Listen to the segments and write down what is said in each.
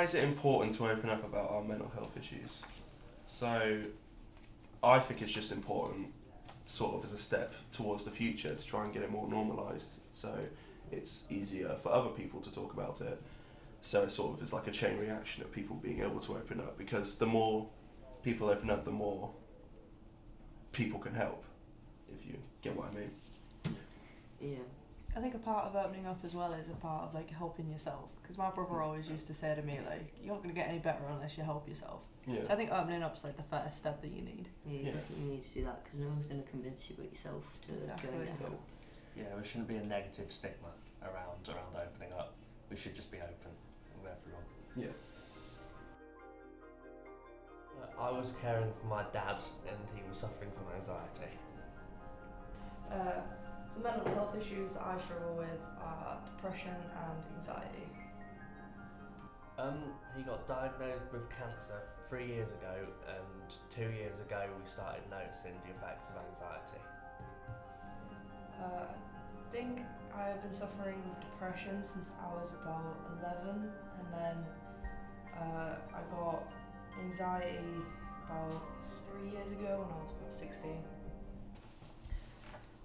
why is it important to open up about our mental health issues? So, I think it's just important, sort of as a step towards the future, to try and get it more normalised, so it's easier for other people to talk about it. So it sort of is like a chain reaction of people being able to open up, because the more people open up, the more people can help, if you get what I mean. Yeah. I think a part of opening up as well is a part of like helping yourself, because my brother always used to say to me like, you're not going to get any better unless you help yourself. Yeah. So I think opening up is like the first step that you need. Yeah, you definitely need to do that, because no one's going to convince you but yourself to Exactly. go and get help. Yeah, there shouldn't be a negative stigma around opening up. We should just be open with everyone. Yeah. I was caring for my dad and he was suffering from anxiety. The mental health issues that I struggle with are depression and anxiety. He got diagnosed with cancer 3 years ago, and 2 years ago we started noticing the effects of anxiety. I think I've been suffering with depression since I was about 11, and then I got anxiety about 3 years ago when I was about 16.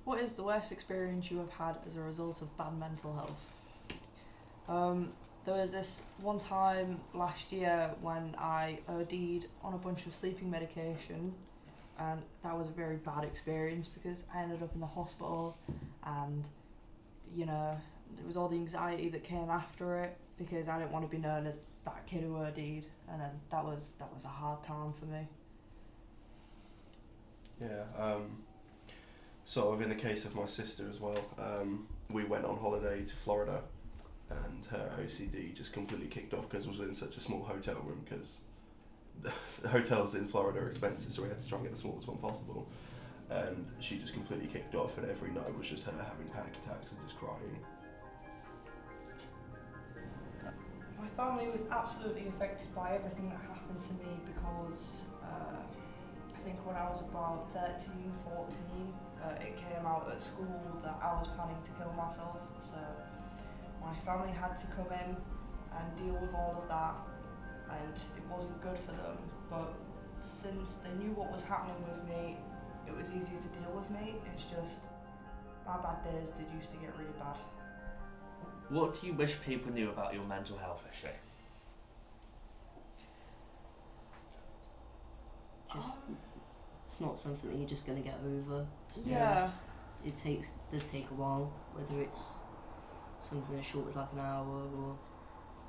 What is the worst experience you have had as a result of bad mental health? There was this one time last year when I OD'd on a bunch of sleeping medication, and that was a very bad experience because I ended up in the hospital, and you know, it was all the anxiety that came after it because I didn't want to be known as that kid who OD'd, and then that was a hard time for me. Yeah, sort of in the case of my sister as well, we went on holiday to Florida, and her OCD just completely kicked off because it was in such a small hotel room, because the hotels in Florida are expensive, so we had to try and get the smallest one possible, and she just completely kicked off, and every night was just her having panic attacks and just crying. My family was absolutely affected by everything that happened to me because I think when I was about 13, 14, it came out at school that I was planning to kill myself, so my family had to come in and deal with all of that, and it wasn't good for them, but since they knew what was happening with me, it was easier to deal with me. It's just my bad days did used to get really bad. What do you wish people knew about your mental health issue? Just, it's not something that you're just going to get over. Yeah. It does take a while, whether it's something as short as like an hour or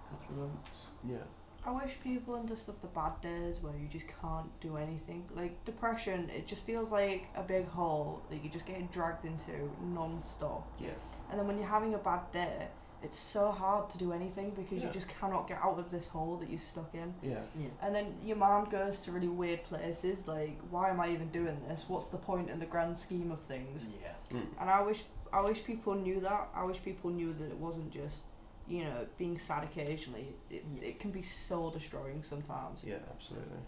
a couple of months. Yeah. I wish people understood the bad days where you just can't do anything. Like depression, it just feels like a big hole that you're just getting dragged into non-stop. Yeah. And then when you're having a bad day, it's so hard to do anything because you just cannot get out of this hole that you're stuck in. Yeah. And then your mind goes to really weird places, like, why am I even doing this? What's the point in the grand scheme of things? Yeah. And I wish people knew that. I wish people knew that it wasn't just, you know, being sad occasionally. It can be soul destroying sometimes. Yeah, absolutely.